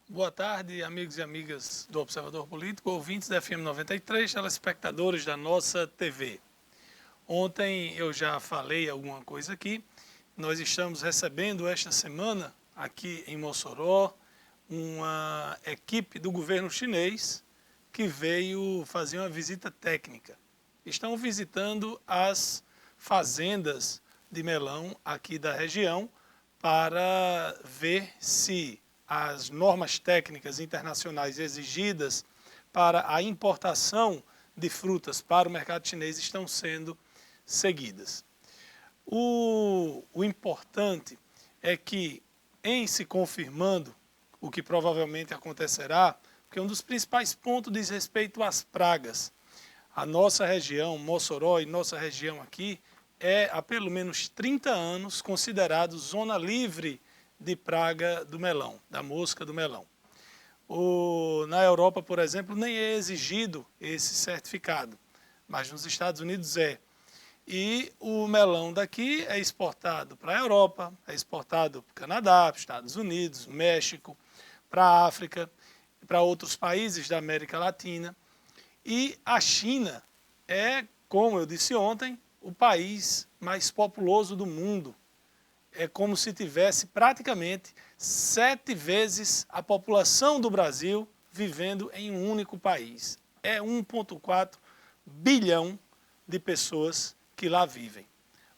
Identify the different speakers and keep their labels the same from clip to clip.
Speaker 1: Boa tarde, amigos e amigas do Observador Político, ouvintes da FM 93, telespectadores da nossa TV. Ontem eu já falei alguma coisa aqui. Nós estamos recebendo esta semana, aqui em Mossoró, uma equipe do governo chinês que veio fazer uma visita técnica. Estão visitando as fazendas de melão aqui da região para ver se as normas técnicas internacionais exigidas para a importação de frutas para o mercado chinês estão sendo seguidas. O importante é que, em se confirmando o que provavelmente acontecerá, porque um dos principais pontos diz respeito às pragas. A nossa região, Mossoró e nossa região aqui, é há pelo menos 30 anos considerado zona livre de praga do melão, da mosca do melão. Na Europa, por exemplo, nem é exigido esse certificado, mas nos Estados Unidos é. E o melão daqui é exportado para a Europa, é exportado para o Canadá, para os Estados Unidos, México, para a África, para outros países da América Latina. E a China é, como eu disse ontem, o país mais populoso do mundo. É como se tivesse praticamente 7 vezes a população do Brasil vivendo em um único país. É 1,4 bilhão de pessoas que lá vivem.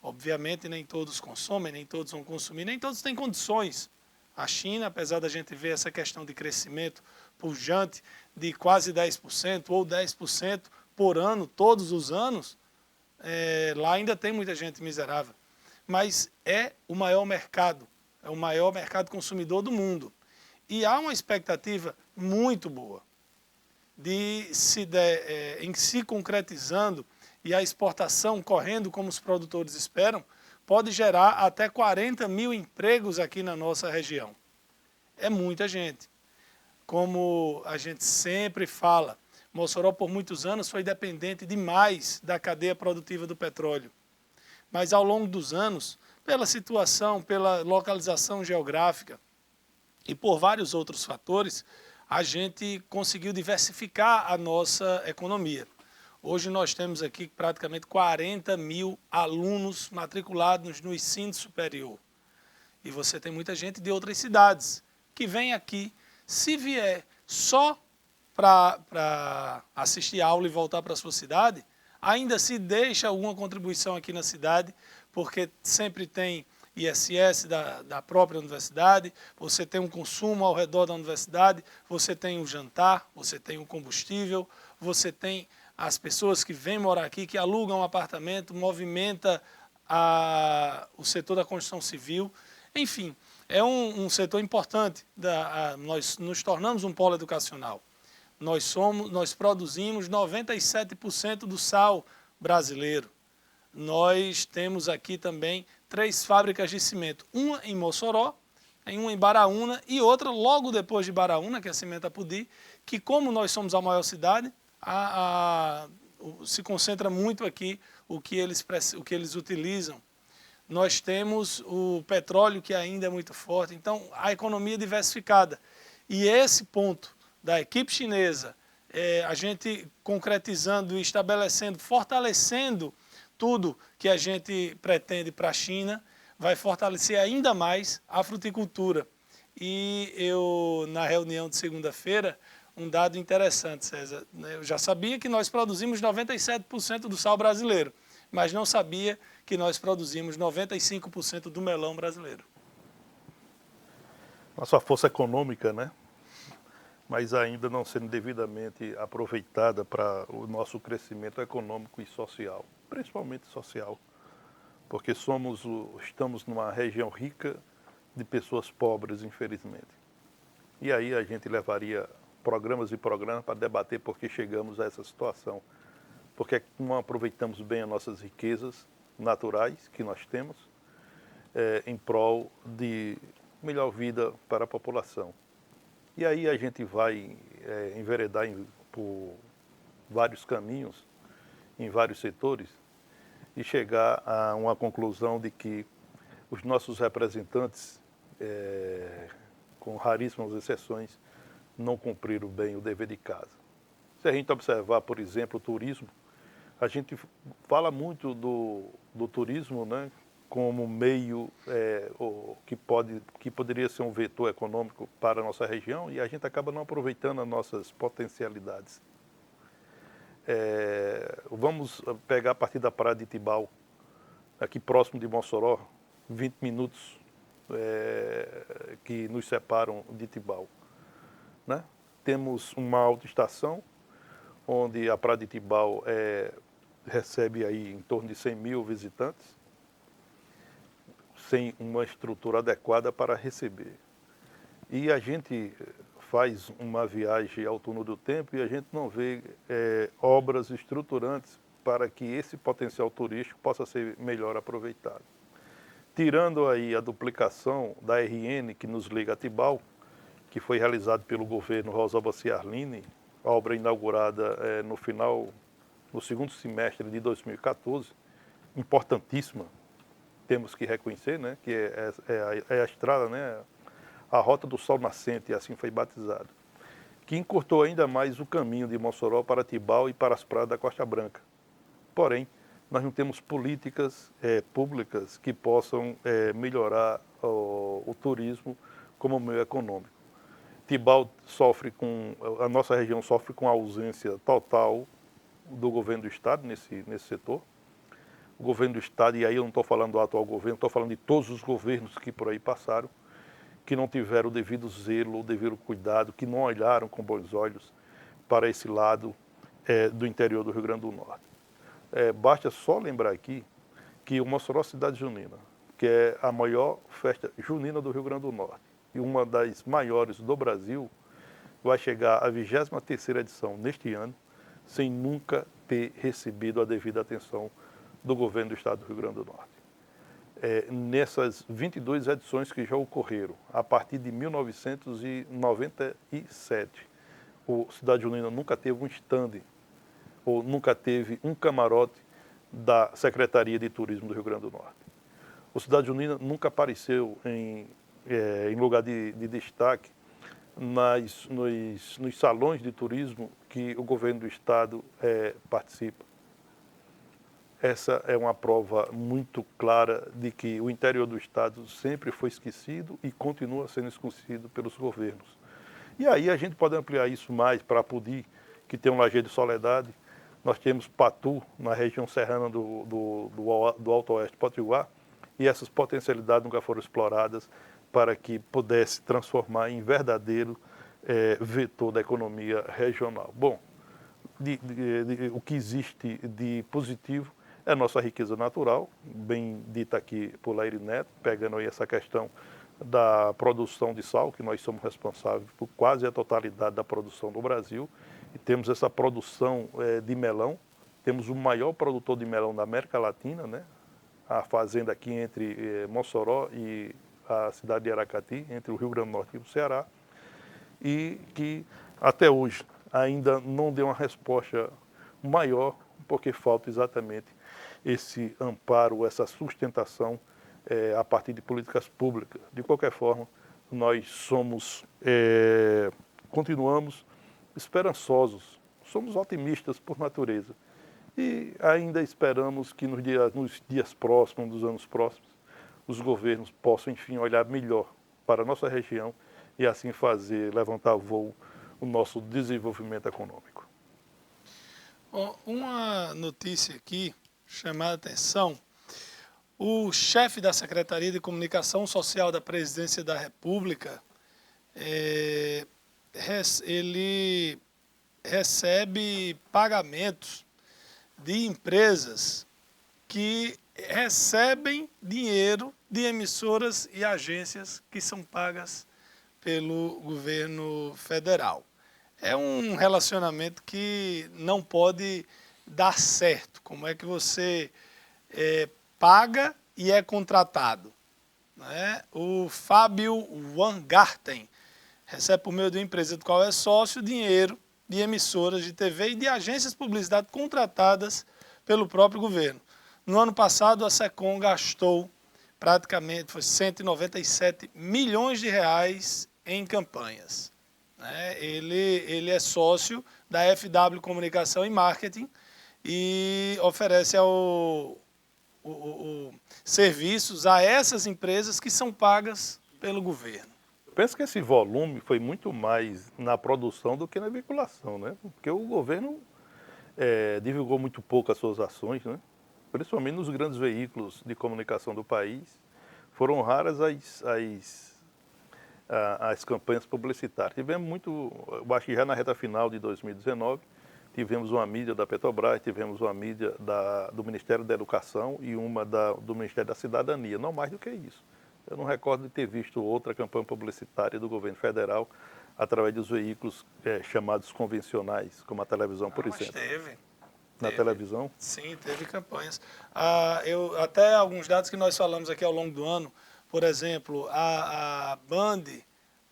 Speaker 1: Obviamente nem todos consomem, nem todos vão consumir, nem todos têm condições. A China, apesar da gente ver essa questão de crescimento pujante de quase 10% ou 10% por ano, todos os anos, lá ainda tem muita gente miserável. Mas é o maior mercado consumidor do mundo. E há uma expectativa muito boa em se concretizando e a exportação correndo como os produtores esperam, pode gerar até 40 mil empregos aqui na nossa região. É muita gente. Como a gente sempre fala, Mossoró por muitos anos foi dependente demais da cadeia produtiva do petróleo. Mas ao longo dos anos, pela situação, pela localização geográfica e por vários outros fatores, a gente conseguiu diversificar a nossa economia. Hoje nós temos aqui praticamente 40 mil alunos matriculados no ensino superior. E você tem muita gente de outras cidades que vem aqui, se vier só para assistir aula e voltar para a sua cidade, ainda se deixa alguma contribuição aqui na cidade, porque sempre tem ISS da própria universidade, você tem um consumo ao redor da universidade, você tem o jantar, você tem o combustível, você tem as pessoas que vêm morar aqui, que alugam um apartamento, movimenta o setor da construção civil. Enfim, é um setor importante. Nós nos tornamos um polo educacional. Nós produzimos 97% do sal brasileiro. Nós temos aqui também 3 fábricas de cimento. Uma em Mossoró, uma em Baraúna e outra logo depois de Baraúna, que é a Cimenta Pudi, que como nós somos a maior cidade, se concentra muito aqui o que eles utilizam. Nós temos o petróleo, que ainda é muito forte. Então, a economia diversificada. E esse ponto da equipe chinesa, a gente concretizando e estabelecendo, fortalecendo tudo que a gente pretende para a China, vai fortalecer ainda mais a fruticultura. E na reunião de segunda-feira, um dado interessante, César, eu já sabia que nós produzimos 97% do sal brasileiro, mas não sabia que nós produzimos 95% do melão brasileiro.
Speaker 2: Nossa força econômica, né? Mas ainda não sendo devidamente aproveitada para o nosso crescimento econômico e social, principalmente social, porque estamos numa região rica de pessoas pobres, infelizmente. E aí a gente levaria programas e programas para debater por que chegamos a essa situação, porque não aproveitamos bem as nossas riquezas naturais que nós temos em prol de melhor vida para a população. E aí a gente vai enveredar por vários caminhos, em vários setores, e chegar a uma conclusão de que os nossos representantes, com raríssimas exceções, não cumpriram bem o dever de casa. Se a gente observar, por exemplo, o turismo, a gente fala muito do turismo, né, como meio que poderia ser um vetor econômico para a nossa região, e a gente acaba não aproveitando as nossas potencialidades. Vamos pegar a partir da Praia de Tibau, aqui próximo de Mossoró, 20 minutos que nos separam de Tibau, né? Temos uma autoestação, onde a Praia de Tibau recebe aí em torno de 100 mil visitantes, sem uma estrutura adequada para receber. E a gente faz uma viagem ao túnel do tempo e a gente não vê obras estruturantes para que esse potencial turístico possa ser melhor aproveitado. Tirando aí a duplicação da RN que nos liga a Tibau, que foi realizado pelo governo Rosalba Ciarline, obra inaugurada no segundo semestre de 2014, importantíssima, temos que reconhecer, né, que é a estrada, né, a Rota do Sol Nascente, assim foi batizado, que encurtou ainda mais o caminho de Mossoró para Tibau e para as praias da Costa Branca. Porém, nós não temos políticas públicas que possam melhorar o turismo como meio econômico. Tibau a nossa região sofre com a ausência total do governo do estado nesse setor. O governo do estado, e aí eu não estou falando do atual governo, estou falando de todos os governos que por aí passaram, que não tiveram o devido zelo, o devido cuidado, que não olharam com bons olhos para esse lado do interior do Rio Grande do Norte. Basta só lembrar aqui que o Mossoró Cidade Junina, que é a maior festa junina do Rio Grande do Norte e uma das maiores do Brasil, vai chegar à 23ª edição neste ano, sem nunca ter recebido a devida atenção do governo do estado do Rio Grande do Norte. Nessas 22 edições que já ocorreram, a partir de 1997, o Cidade Junina nunca teve um stand, ou nunca teve um camarote da Secretaria de Turismo do Rio Grande do Norte. O Cidade Junina nunca apareceu em lugar de destaque nos salões de turismo que o governo do estado participa. Essa é uma prova muito clara de que o interior do estado sempre foi esquecido e continua sendo esquecido pelos governos. E aí a gente pode ampliar isso mais para Apodi, que tem um lajeado de Soledade. Nós temos Patu, na região serrana do Alto Oeste Potiguar, e essas potencialidades nunca foram exploradas para que pudesse transformar em verdadeiro vetor da economia regional. Bom, o que existe de positivo é a nossa riqueza natural, bem dita aqui por Laíri Neto, pegando aí essa questão da produção de sal, que nós somos responsáveis por quase a totalidade da produção do Brasil, e temos essa produção de melão, temos o maior produtor de melão da América Latina, né? A fazenda aqui entre Mossoró e a cidade de Aracati, entre o Rio Grande do Norte e o Ceará, e que até hoje ainda não deu uma resposta maior, porque falta exatamente esse amparo, essa sustentação a partir de políticas públicas. De qualquer forma, nós continuamos esperançosos, somos otimistas por natureza e ainda esperamos que nos dias próximos, nos anos próximos, os governos possam, enfim, olhar melhor para a nossa região e assim fazer levantar voo o nosso desenvolvimento econômico.
Speaker 1: Uma notícia aqui, chamada a atenção, o chefe da Secretaria de Comunicação Social da Presidência da República, ele recebe pagamentos de empresas que recebem dinheiro de emissoras e agências que são pagas pelo governo federal. É um relacionamento que não pode dar certo. Como é que você paga e é contratado. Né? O Fábio Wangarten recebe por meio de uma empresa do qual é sócio dinheiro de emissoras de TV e de agências de publicidade contratadas pelo próprio governo. No ano passado, a SECOM gastou praticamente 197 milhões de reais em campanhas. Ele é sócio da FW Comunicação e Marketing e oferece serviços a essas empresas que são pagas pelo governo.
Speaker 2: Eu penso que esse volume foi muito mais na produção do que na veiculação, né? Porque o governo divulgou muito pouco as suas ações, né? Principalmente nos grandes veículos de comunicação do país. Foram raras as campanhas publicitárias. Tivemos muito, eu acho que já na reta final de 2019, tivemos uma mídia da Petrobras, tivemos uma mídia do Ministério da Educação e uma do Ministério da Cidadania, não mais do que isso. Eu não recordo de ter visto outra campanha publicitária do governo federal através dos veículos chamados convencionais, como a televisão, por exemplo.
Speaker 1: Mas teve.
Speaker 2: Na televisão?
Speaker 1: Sim, teve campanhas. Até alguns dados que nós falamos aqui ao longo do ano, por exemplo, a Band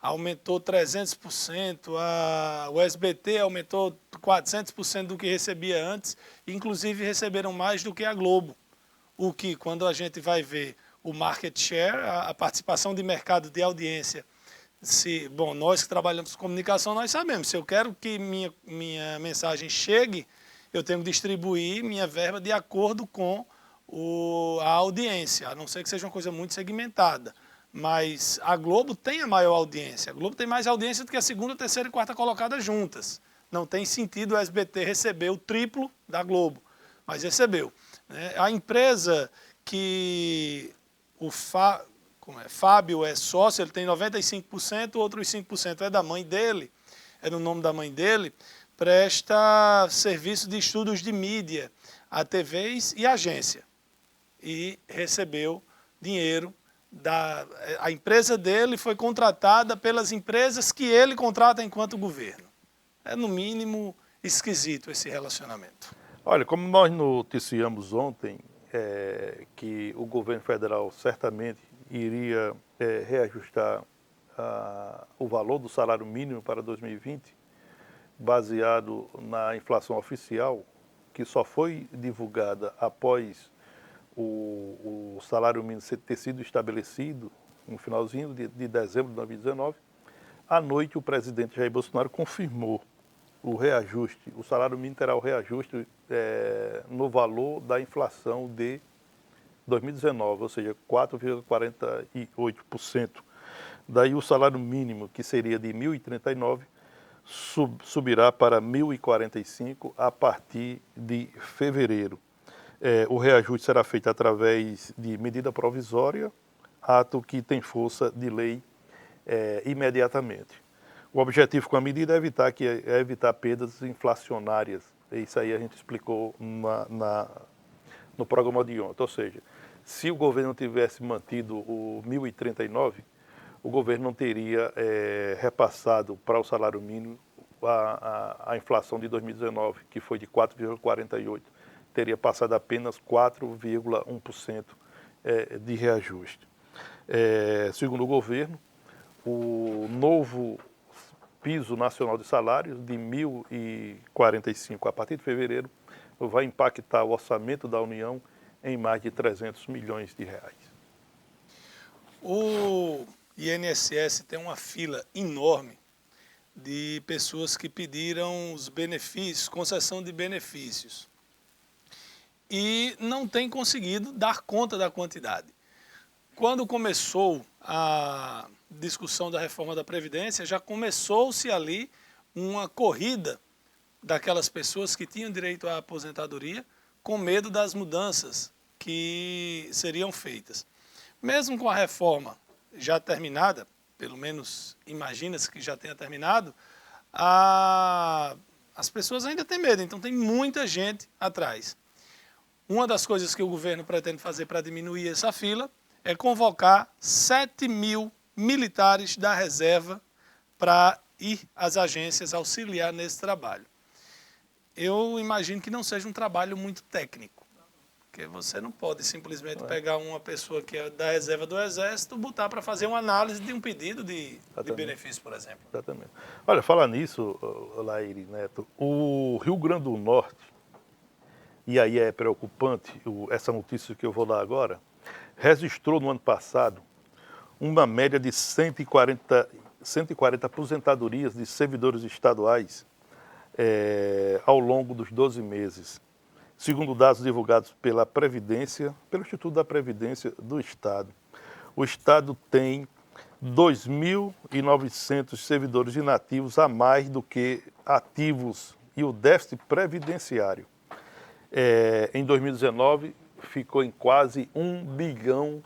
Speaker 1: aumentou 300%, o SBT aumentou 400% do que recebia antes, inclusive receberam mais do que a Globo. O que, quando a gente vai ver o market share, a participação de mercado de audiência, nós que trabalhamos com comunicação, nós sabemos, se eu quero que minha mensagem chegue, eu tenho que distribuir minha verba de acordo com a audiência, a não ser que seja uma coisa muito segmentada. Mas a Globo tem a maior audiência. A Globo tem mais audiência do que a segunda, terceira e quarta colocada juntas. Não tem sentido o SBT receber o triplo da Globo, mas recebeu. Né? A empresa que Fábio é sócio, ele tem 95%, outros 5% é da mãe dele, é no nome da mãe dele, presta serviço de estudos de mídia a TVs e agência. E recebeu dinheiro a empresa dele foi contratada pelas empresas que ele contrata enquanto governo. É, no mínimo, esquisito esse relacionamento.
Speaker 2: Olha, como nós noticiamos ontem, que o governo federal certamente iria reajustar o valor do salário mínimo para 2020, baseado na inflação oficial, que só foi divulgada após o salário mínimo ter sido estabelecido no finalzinho de dezembro de 2019, à noite o presidente Jair Bolsonaro confirmou o reajuste, o salário mínimo terá o reajuste no valor da inflação de 2019, ou seja, 4,48%. Daí o salário mínimo, que seria de R$ 1.039, subirá para R$ 1.045 a partir de fevereiro. O reajuste será feito através de medida provisória, ato que tem força de lei imediatamente. O objetivo com a medida é evitar perdas inflacionárias. Isso aí a gente explicou no programa de ontem. Ou seja, se o governo tivesse mantido o 1.039, o governo não teria repassado para o salário mínimo a inflação de 2019, que foi de 4,48%. Teria passado apenas 4,1% de reajuste. Segundo o governo, o novo piso nacional de salários de 1.045 a partir de fevereiro vai impactar o orçamento da União em mais de 300 milhões de reais.
Speaker 1: O INSS tem uma fila enorme de pessoas que pediram os benefícios, concessão de benefícios, e não tem conseguido dar conta da quantidade. Quando começou a discussão da reforma da Previdência, já começou-se ali uma corrida daquelas pessoas que tinham direito à aposentadoria com medo das mudanças que seriam feitas. Mesmo com a reforma já terminada, pelo menos imagina-se que já tenha terminado, as pessoas ainda têm medo, então tem muita gente atrás. Uma das coisas que o governo pretende fazer para diminuir essa fila é convocar 7 mil militares da reserva para ir às agências auxiliar nesse trabalho. Eu imagino que não seja um trabalho muito técnico. Porque você não pode simplesmente pegar uma pessoa que é da reserva do Exército, botar para fazer uma análise de um pedido de benefício, por exemplo.
Speaker 2: Exatamente. Olha, falar nisso, Laíri Neto, o Rio Grande do Norte, e aí é preocupante essa notícia que eu vou dar agora, registrou no ano passado uma média de 140 aposentadorias de servidores estaduais ao longo dos 12 meses. Segundo dados divulgados pela Previdência, pelo Instituto da Previdência do Estado. O Estado tem 2.900 servidores inativos a mais do que ativos e o déficit previdenciário em 2019 ficou em quase 1,5 bilhão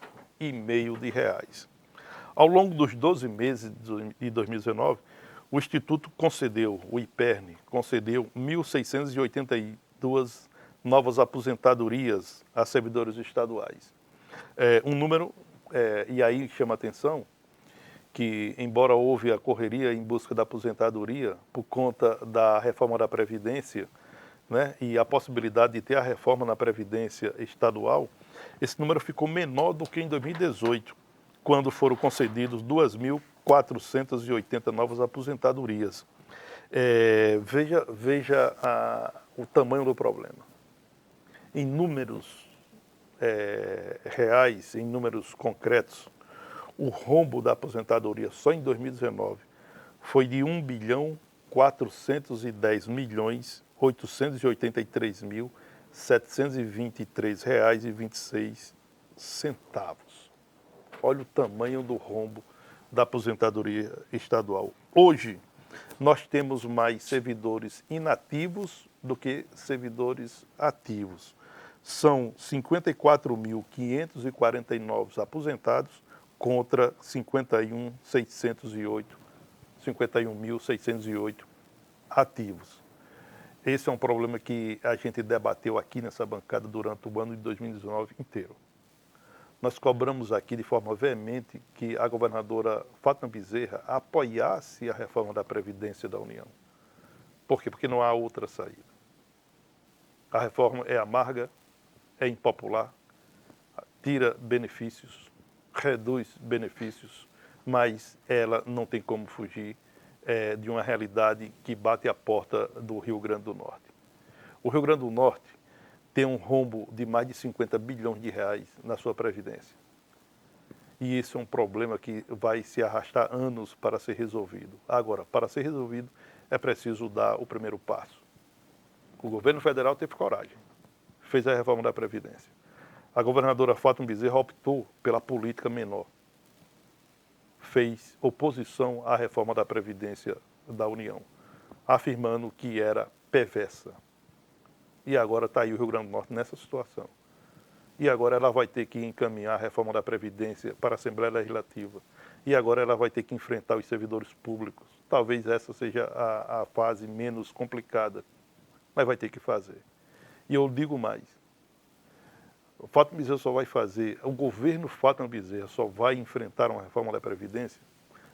Speaker 2: de reais. Ao longo dos 12 meses de 2019, o Instituto concedeu, o IPERN, concedeu 1.682 novas aposentadorias a servidores estaduais. Um número, e aí chama a atenção, que embora houve a correria em busca da aposentadoria por conta da reforma da Previdência, né, e a possibilidade de ter a reforma na Previdência estadual, esse número ficou menor do que em 2018, quando foram concedidos 2.480 novas aposentadorias. Veja o tamanho do problema. Em números reais, em números concretos, o rombo da aposentadoria só em 2019 foi de 1.410.883.723,26. Olha o tamanho do rombo da aposentadoria estadual. Hoje, nós temos mais servidores inativos do que servidores ativos. São 54.549 aposentados contra 51.608 ativos. Esse é um problema que a gente debateu aqui nessa bancada durante o ano de 2019 inteiro. Nós cobramos aqui de forma veemente que a governadora Fátima Bezerra apoiasse a reforma da Previdência da União. Por quê? Porque não há outra saída. A reforma é amarga, é impopular, tira benefícios, reduz benefícios, mas ela não tem como fugir de uma realidade que bate à porta do Rio Grande do Norte. O Rio Grande do Norte tem um rombo de mais de 50 bilhões de reais na sua Previdência. E esse é um problema que vai se arrastar anos para ser resolvido. Agora, para ser resolvido, é preciso dar o primeiro passo. O governo federal teve coragem, fez a reforma da Previdência. A governadora Fátima Bezerra optou pela política menor. Fez oposição à reforma da Previdência da União, afirmando que era perversa. E agora está aí o Rio Grande do Norte nessa situação. E agora ela vai ter que encaminhar a reforma da Previdência para a Assembleia Legislativa. E agora ela vai ter que enfrentar os servidores públicos. Talvez essa seja a fase menos complicada, mas vai ter que fazer. E eu digo mais. O Fátima Bezerra só vai fazer, o governo Fátima Bezerra só vai enfrentar uma reforma da Previdência,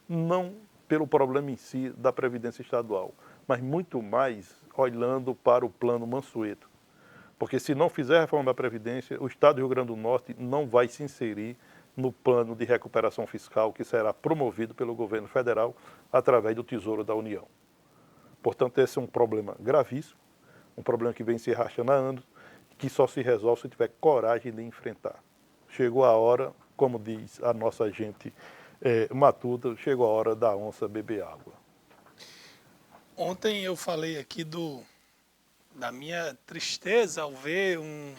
Speaker 2: não pelo problema em si da Previdência Estadual, mas muito mais olhando para o plano Mansueto. Porque se não fizer a reforma da Previdência, o Estado do Rio Grande do Norte não vai se inserir no plano de recuperação fiscal que será promovido pelo governo federal através do Tesouro da União. Portanto, esse é um problema gravíssimo, um problema que vem se arrastando há anos, que só se resolve se tiver coragem de enfrentar. Chegou a hora, como diz a nossa gente matuta, chegou a hora da onça beber água.
Speaker 1: Ontem eu falei aqui da minha tristeza ao ver um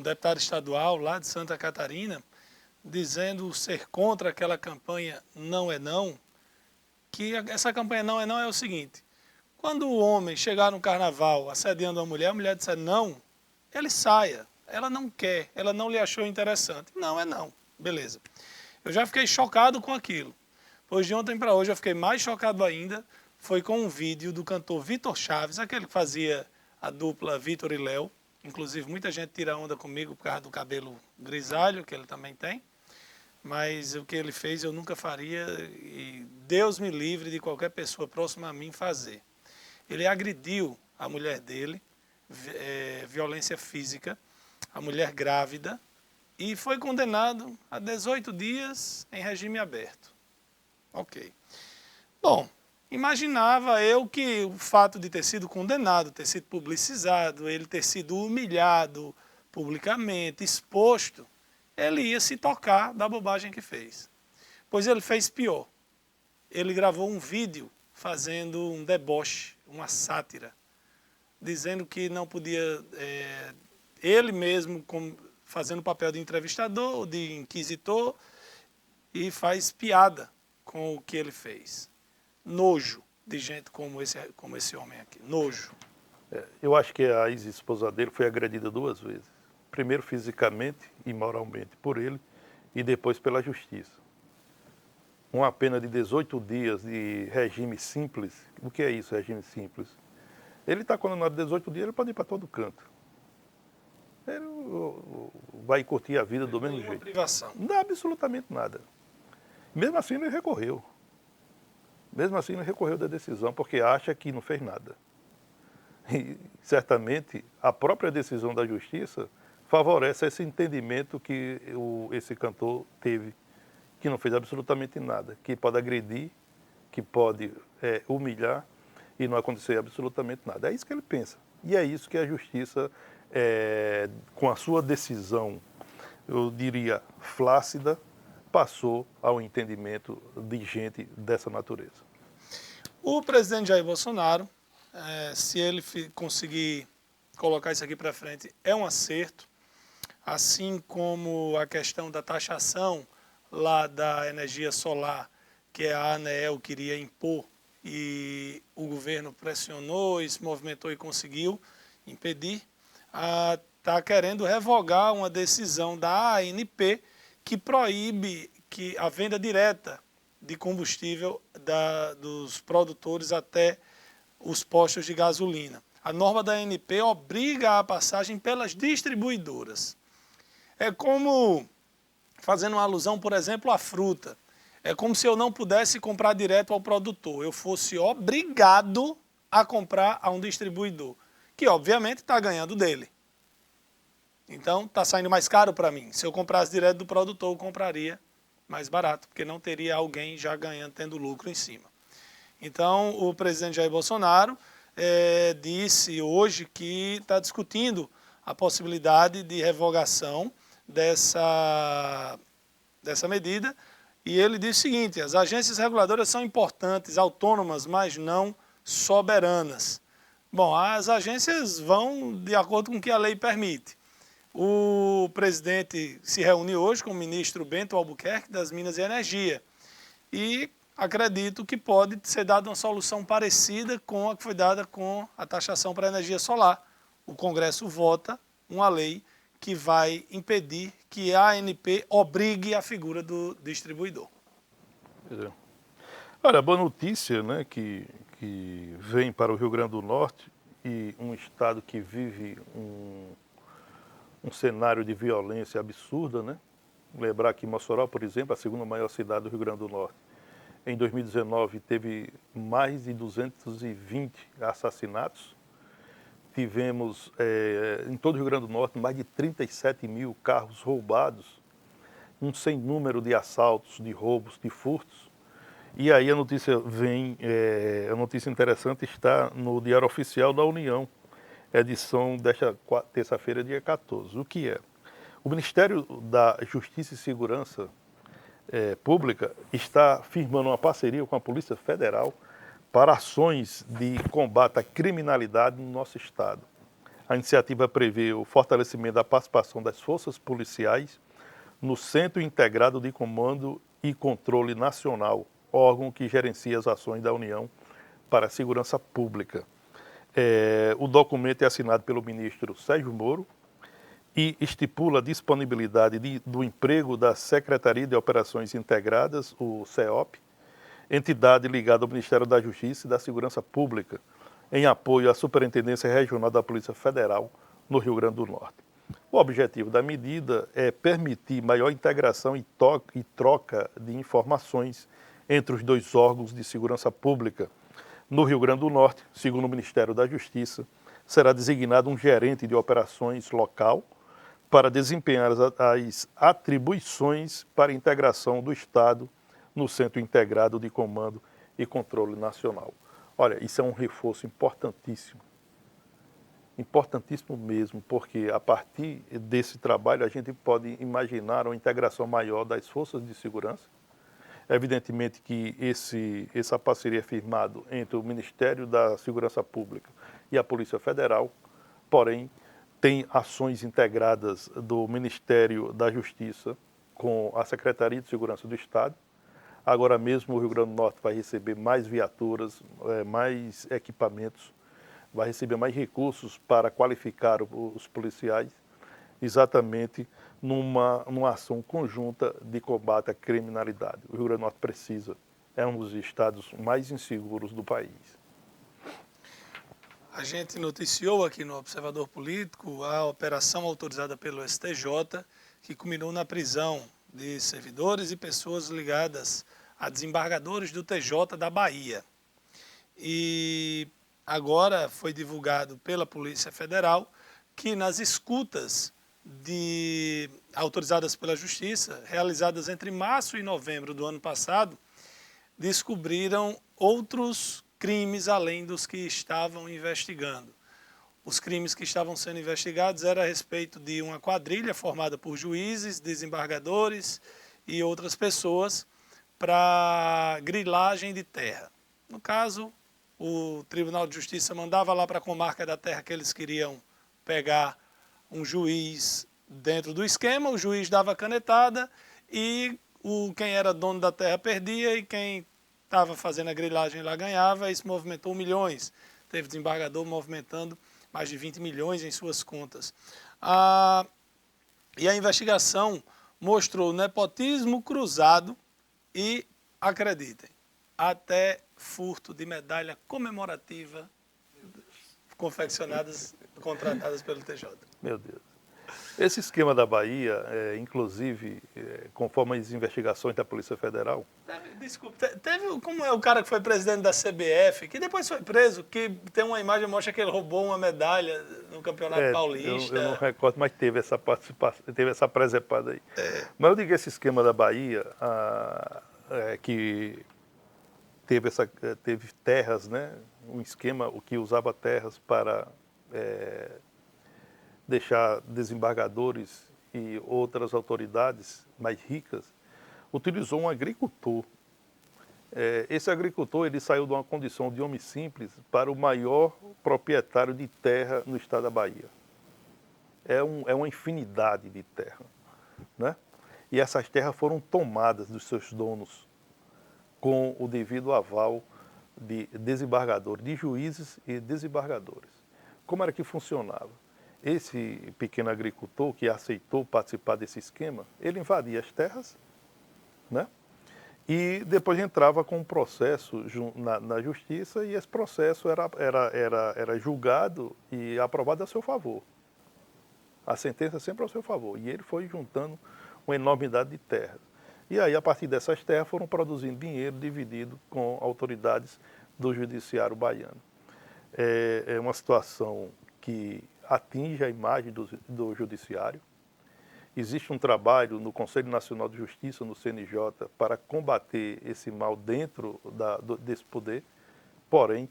Speaker 1: deputado estadual lá de Santa Catarina dizendo ser contra aquela campanha Não é Não, que essa campanha Não é o seguinte: quando o homem chegar no carnaval assediando a mulher disser não, ele saia. Ela não quer, ela não lhe achou interessante. Não é não, beleza. Eu já fiquei chocado com aquilo. Pois de ontem para hoje eu fiquei mais chocado ainda, foi com um vídeo do cantor Vitor Chaves, aquele que fazia a dupla Vitor e Léo. Inclusive muita gente tira onda comigo por causa do cabelo grisalho, que ele também tem. Mas o que ele fez eu nunca faria e Deus me livre de qualquer pessoa próxima a mim fazer. Ele agrediu a mulher dele, violência física, a mulher grávida, e foi condenado a 18 dias em regime aberto. Ok. Bom, imaginava eu que o fato de ter sido condenado, ter sido publicizado, ele ter sido humilhado publicamente, exposto, ele ia se tocar da bobagem que fez. Pois ele fez pior. Ele gravou um vídeo fazendo um deboche, uma sátira, dizendo que não podia, ele mesmo fazendo o papel de entrevistador, de inquisitor, e faz piada com o que ele fez. Nojo de gente como esse homem aqui. Nojo.
Speaker 2: Eu acho que a ex-esposa dele foi agredida 2 vezes. Primeiro fisicamente e moralmente por ele e depois pela justiça. Uma pena de 18 dias de regime simples. O que é isso, regime simples? Ele está condenado a 18 dias, ele pode ir para todo canto. Ele vai curtir a vida do mesmo jeito.
Speaker 1: Privação.
Speaker 2: Não dá absolutamente nada. Mesmo assim ele recorreu. Mesmo assim ele recorreu da decisão, porque acha que não fez nada. E certamente a própria decisão da justiça favorece esse entendimento que esse cantor teve, que não fez absolutamente nada, que pode agredir, que pode humilhar e não acontecer absolutamente nada. É isso que ele pensa. E é isso que a justiça, com a sua decisão, eu diria, flácida, passou ao entendimento de gente dessa natureza.
Speaker 1: O presidente Jair Bolsonaro, se ele conseguir colocar isso aqui para frente, é um acerto, assim como a questão da taxação lá da energia solar, que a ANEEL queria impor, e o governo pressionou e se movimentou e conseguiu impedir, está querendo revogar uma decisão da ANP que proíbe a venda direta de combustível dos produtores até os postos de gasolina. A norma da ANP obriga a passagem pelas distribuidoras. É como, fazendo uma alusão, por exemplo, à fruta. É como se eu não pudesse comprar direto ao produtor. Eu fosse obrigado a comprar a um distribuidor, que obviamente está ganhando dele. Então está saindo mais caro para mim. Se eu comprasse direto do produtor, eu compraria mais barato, porque não teria alguém já ganhando, tendo lucro em cima. Então o presidente Jair Bolsonaro disse hoje que está discutindo a possibilidade de revogação dessa medida, e ele diz o seguinte: as agências reguladoras são importantes, autônomas, mas não soberanas. Bom, as agências vão de acordo com o que a lei permite. O presidente se reúne hoje com o ministro Bento Albuquerque das Minas e Energia e acredito que pode ser dada uma solução parecida com a que foi dada com a taxação para a energia solar. O Congresso vota uma lei que vai impedir que a ANP obrigue a figura do distribuidor.
Speaker 2: Olha, boa notícia, né, que vem para o Rio Grande do Norte, e um estado que vive um cenário de violência absurda, né? Lembrar que Mossoró, por exemplo, a segunda maior cidade do Rio Grande do Norte, em 2019 teve mais de 220 assassinatos. Tivemos em todo o Rio Grande do Norte mais de 37 mil carros roubados, um sem número de assaltos, de roubos, de furtos. E aí a notícia a notícia interessante está no Diário Oficial da União, edição desta terça-feira, dia 14. O que é? O Ministério da Justiça e Segurança Pública está firmando uma parceria com a Polícia Federal para ações de combate à criminalidade no nosso estado. A iniciativa prevê o fortalecimento da participação das forças policiais no Centro Integrado de Comando e Controle Nacional, órgão que gerencia as ações da União para a Segurança Pública. O documento é assinado pelo ministro Sérgio Moro e estipula a disponibilidade do emprego da Secretaria de Operações Integradas, o CEOP, entidade ligada ao Ministério da Justiça e da Segurança Pública, em apoio à Superintendência Regional da Polícia Federal no Rio Grande do Norte. O objetivo da medida é permitir maior integração e troca de informações entre os dois órgãos de segurança pública. No Rio Grande do Norte, segundo o Ministério da Justiça, será designado um gerente de operações local para desempenhar as atribuições para a integração do Estado no Centro Integrado de Comando e Controle Nacional. Olha, isso é um reforço importantíssimo. Importantíssimo mesmo, porque a partir desse trabalho a gente pode imaginar uma integração maior das forças de segurança. Evidentemente que essa parceria é firmada entre o Ministério da Segurança Pública e a Polícia Federal, porém tem ações integradas do Ministério da Justiça com a Secretaria de Segurança do Estado. Agora mesmo o Rio Grande do Norte vai receber mais viaturas, mais equipamentos, vai receber mais recursos para qualificar os policiais, exatamente numa ação conjunta de combate à criminalidade. O Rio Grande do Norte precisa, é um dos estados mais inseguros do país.
Speaker 1: A gente noticiou aqui no Observador Político a operação autorizada pelo STJ, que culminou na prisão de servidores e pessoas ligadas a desembargadores do TJ da Bahia. E agora foi divulgado pela Polícia Federal que nas escutas autorizadas pela Justiça, realizadas entre março e novembro do ano passado, descobriram outros crimes além dos que estavam investigando. Os crimes que estavam sendo investigados eram a respeito de uma quadrilha formada por juízes, desembargadores e outras pessoas para grilagem de terra. No caso, o Tribunal de Justiça mandava lá para a comarca da terra que eles queriam pegar um juiz dentro do esquema, o juiz dava canetada e quem era dono da terra perdia e quem estava fazendo a grilagem lá ganhava. Isso movimentou milhões. Teve desembargador movimentando mais de 20 milhões em suas contas. E a investigação mostrou nepotismo cruzado e, acreditem, até furto de medalha comemorativa confeccionadas, contratadas pelo TJ.
Speaker 2: Meu Deus. Esse esquema da Bahia, inclusive, conforme as investigações da Polícia Federal...
Speaker 1: Teve como é o cara que foi presidente da CBF, que depois foi preso, que tem uma imagem que mostra que ele roubou uma medalha no Campeonato Paulista.
Speaker 2: Eu não recordo, mas teve essa participação, teve essa presepada aí. Mas eu digo que esse esquema da Bahia, que teve terras, né? Um esquema o que usava terras para deixar desembargadores e outras autoridades mais ricas, utilizou um agricultor. Esse agricultor ele saiu de uma condição de homem simples para o maior proprietário de terra no estado da Bahia. É uma infinidade de terra, né? E essas terras foram tomadas dos seus donos com o devido aval de desembargadores, de juízes e desembargadores. Como era que funcionava? Esse pequeno agricultor que aceitou participar desse esquema, ele invadia as terras, né? E depois entrava com um processo na justiça e esse processo era julgado e aprovado a seu favor. A sentença sempre a seu favor. E ele foi juntando uma enormidade de terras. E aí, a partir dessas terras, foram produzindo dinheiro dividido com autoridades do judiciário baiano. É uma situação que atinge a imagem do judiciário. Existe um trabalho no Conselho Nacional de Justiça, no CNJ, para combater esse mal dentro desse poder. Porém,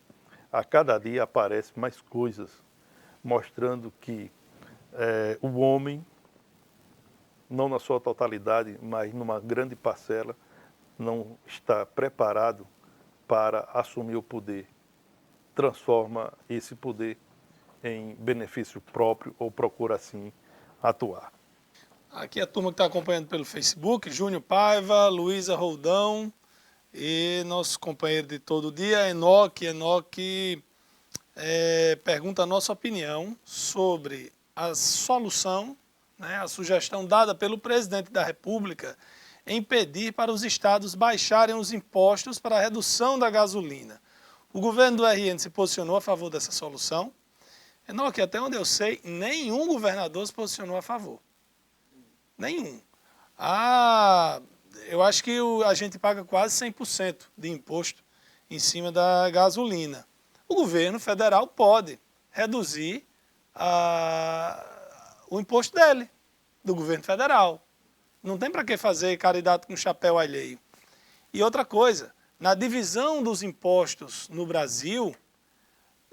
Speaker 2: a cada dia aparecem mais coisas mostrando que o homem, não na sua totalidade, mas numa grande parcela, não está preparado para assumir o poder. Transforma esse poder em benefício próprio ou procura, assim, atuar.
Speaker 1: Aqui a turma que está acompanhando pelo Facebook, Júnior Paiva, Luísa Roldão e nosso companheiro de todo dia, Enoque. Enoque pergunta a nossa opinião sobre a solução, né, a sugestão dada pelo presidente da República em pedir para os estados baixarem os impostos para a redução da gasolina. O governo do RN se posicionou a favor dessa solução. Enoque, até onde eu sei, nenhum governador se posicionou a favor. Nenhum. Eu acho que a gente paga quase 100% de imposto em cima da gasolina. O governo federal pode reduzir o imposto dele. do governo federal. Não tem para que fazer caridade com chapéu alheio. E outra coisa, na divisão dos impostos no Brasil,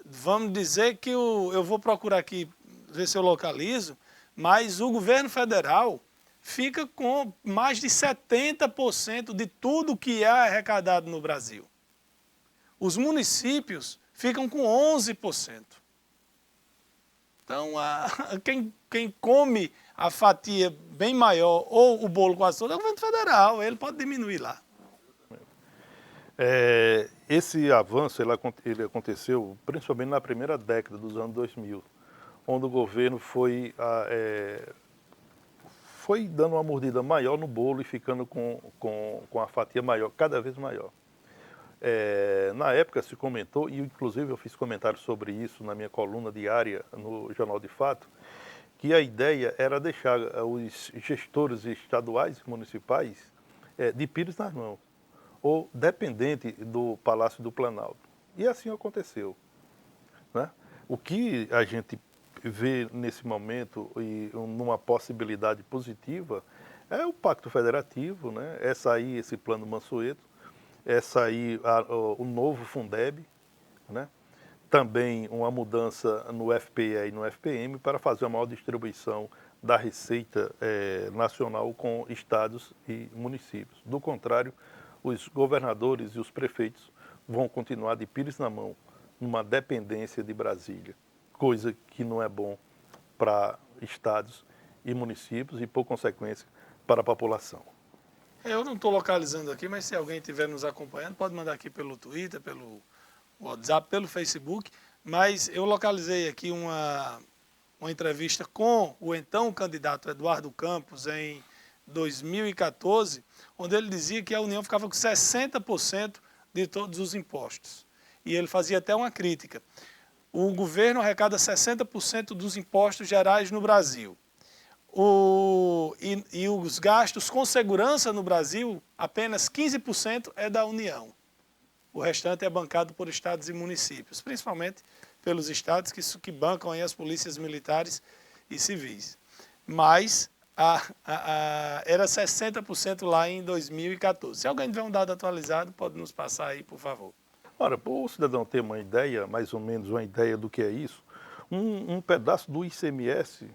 Speaker 1: vamos dizer que eu vou procurar aqui, ver se eu localizo, mas o governo federal fica com mais de 70% de tudo que é arrecadado no Brasil. Os municípios ficam com 11%. Então, quem come a fatia bem maior ou o bolo quase todo é o governo federal, ele pode diminuir lá.
Speaker 2: Esse avanço ele aconteceu principalmente na primeira década dos anos 2000, onde o governo foi dando uma mordida maior no bolo e ficando com a fatia maior, cada vez maior. Na época se comentou, e inclusive eu fiz comentários sobre isso na minha coluna diária no Jornal de Fato, que a ideia era deixar os gestores estaduais e municipais de pires nas mãos, ou dependente do Palácio do Planalto. E assim aconteceu, né? O que a gente vê nesse momento e numa possibilidade positiva é o Pacto Federativo, né? É sair esse plano Mansueto, é sair o novo Fundeb, né? Também uma mudança no FPE e no FPM para fazer uma maior distribuição da receita nacional com estados e municípios. Do contrário, os governadores e os prefeitos vão continuar de pires na mão, numa dependência de Brasília, coisa que não é bom para estados e municípios e, por consequência, para a população.
Speaker 1: Eu não estou localizando aqui, mas se alguém estiver nos acompanhando, pode mandar aqui pelo Twitter, pelo WhatsApp, pelo Facebook. Mas eu localizei aqui uma entrevista com o então candidato Eduardo Campos em 2014, onde ele dizia que a União ficava com 60% de todos os impostos. E ele fazia até uma crítica. O governo arrecada 60% dos impostos gerais no Brasil. E os gastos com segurança no Brasil, apenas 15% é da União. O restante é bancado por estados e municípios, principalmente pelos estados que bancam aí as polícias militares e civis. Mas era 60% lá em 2014. Se alguém tiver um dado atualizado, pode nos passar aí, por favor.
Speaker 2: Ora, para o cidadão ter uma ideia, mais ou menos uma ideia do que é isso, um pedaço do ICMS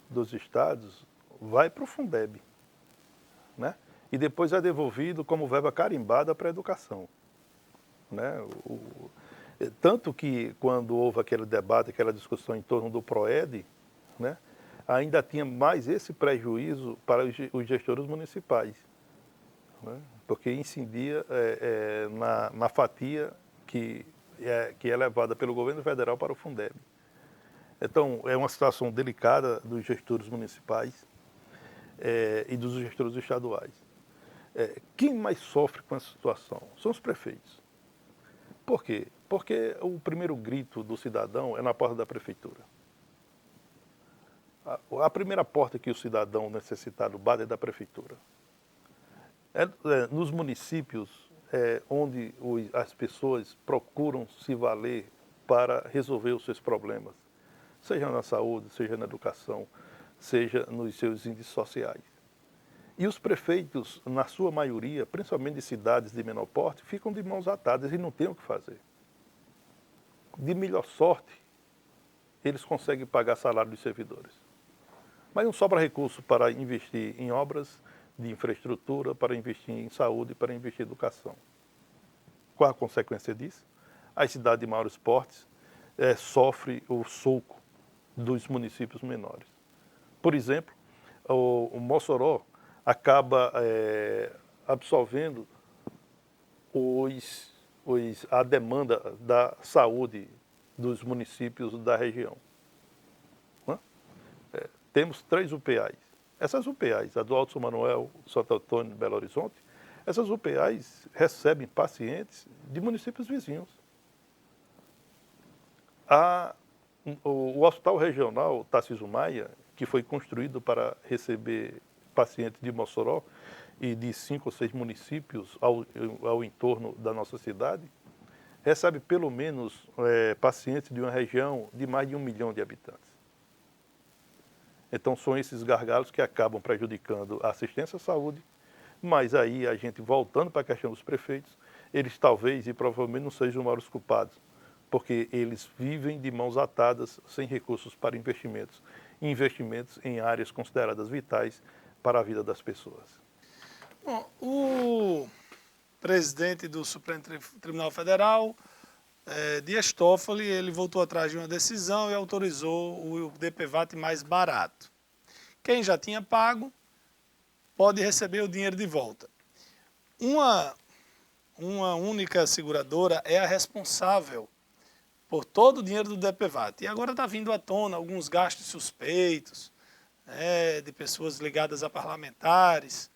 Speaker 2: dos estados vai para o Fundeb, né? E depois é devolvido como verba carimbada para a educação, né? Tanto que quando houve aquele debate, aquela discussão em torno do PROED, né, ainda tinha mais esse prejuízo para os gestores municipais, né? Porque incidia na fatia que é levada pelo governo federal para o Fundeb. Então, é uma situação delicada dos gestores municipais e dos gestores estaduais. Quem mais sofre com essa situação são os prefeitos. Por quê? Porque o primeiro grito do cidadão é na porta da prefeitura. A primeira porta que o cidadão necessitado bate é da prefeitura. Nos municípios onde as pessoas procuram se valer para resolver os seus problemas, seja na saúde, seja na educação, seja nos seus índices sociais. E os prefeitos, na sua maioria, principalmente de cidades de menor porte, ficam de mãos atadas e não têm o que fazer. De melhor sorte, eles conseguem pagar salário dos servidores. Mas não sobra recurso para investir em obras de infraestrutura, para investir em saúde, para investir em educação. Qual a consequência disso? As cidades de maiores portes sofrem o soco dos municípios menores. Por exemplo, o Mossoró acaba absorvendo a demanda da saúde dos municípios da região. Temos 3 UPAs. Essas UPAs, a do Alto São Manuel, Santo Antônio e Belo Horizonte, essas UPAs recebem pacientes de municípios vizinhos. O Hospital Regional Tarcísio Maia, que foi construído para receber pacientes de Mossoró e de 5 ou 6 municípios ao entorno da nossa cidade, recebe pelo menos pacientes de uma região de mais de 1 milhão de habitantes. Então são esses gargalos que acabam prejudicando a assistência à saúde, mas aí a gente voltando para a questão dos prefeitos, eles talvez e provavelmente não sejam os maiores culpados, porque eles vivem de mãos atadas, sem recursos para investimentos, e investimentos em áreas consideradas vitais para a vida das pessoas.
Speaker 1: Bom, o presidente do Supremo Tribunal Federal, Dias Toffoli, ele voltou atrás de uma decisão e autorizou o DPVAT mais barato. Quem já tinha pago pode receber o dinheiro de volta. Uma única seguradora é a responsável por todo o dinheiro do DPVAT. E agora está vindo à tona alguns gastos suspeitos, de pessoas ligadas a parlamentares,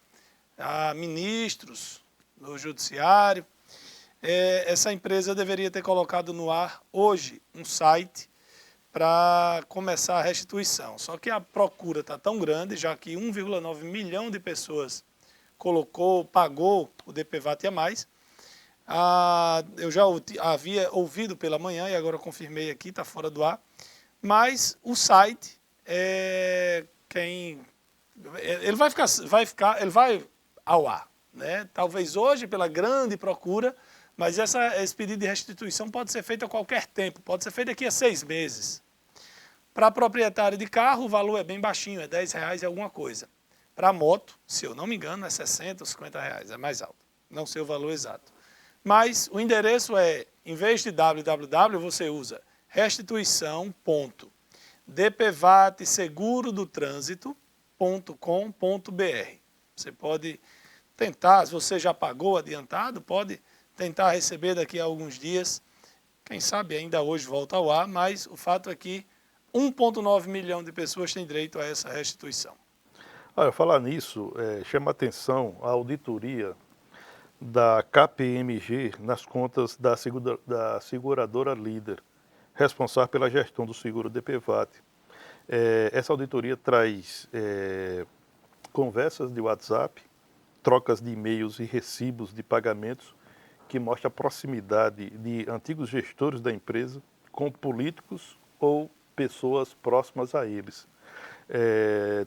Speaker 1: a ministros do judiciário. Essa empresa deveria ter colocado no ar hoje um site para começar a restituição. Só que a procura está tão grande, já que 1,9 milhão de pessoas pagou o DPVAT a mais. Eu já havia ouvido pela manhã e agora confirmei aqui, está fora do ar. Mas o site, ele vai ao ar, né? Talvez hoje pela grande procura, mas esse pedido de restituição pode ser feito a qualquer tempo, pode ser feito daqui a 6 meses. Para proprietário de carro, o valor é bem baixinho, é R$10 e alguma coisa. Para moto, se eu não me engano, é 60 ou 50 reais, é mais alto. Não sei o valor exato. Mas o endereço em vez de www, você usa restituição.dpvatsegurodotrânsito.com.br. Você pode tentar, se você já pagou adiantado, pode tentar receber daqui a alguns dias. Quem sabe ainda hoje volta ao ar, mas o fato é que 1,9 milhão de pessoas têm direito a essa restituição.
Speaker 2: Olha, falar nisso, chama atenção a auditoria da KPMG nas contas da seguradora Líder, responsável pela gestão do seguro DPVAT. Essa auditoria traz conversas de WhatsApp, trocas de e-mails e recibos de pagamentos que mostra a proximidade de antigos gestores da empresa com políticos ou pessoas próximas a eles.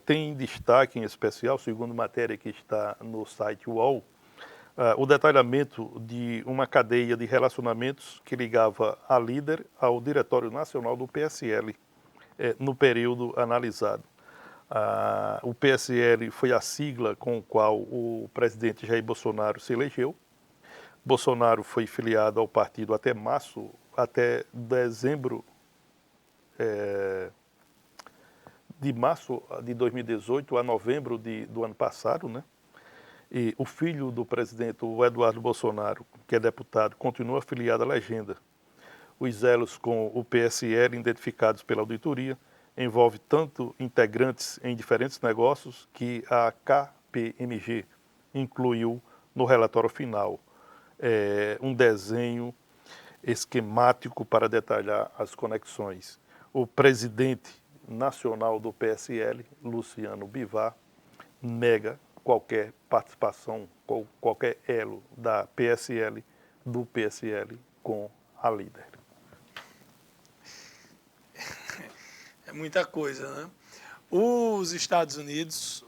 Speaker 2: Tem destaque em especial, segundo matéria que está no site UOL, o detalhamento de uma cadeia de relacionamentos que ligava a Líder ao Diretório Nacional do PSL no período analisado. O PSL foi a sigla com a qual o presidente Jair Bolsonaro se elegeu. Bolsonaro foi filiado ao partido até dezembro de março de 2018 a novembro do ano passado, né? E o filho do presidente, o Eduardo Bolsonaro, que é deputado, continua afiliado à legenda. Os elos com o PSL, identificados pela auditoria, envolve tanto integrantes em diferentes negócios que a KPMG incluiu no relatório final. Um desenho esquemático para detalhar as conexões. O presidente nacional do PSL, Luciano Bivar, nega qualquer participação, qualquer elo do PSL com a Líder.
Speaker 1: É muita coisa, né? Os Estados Unidos...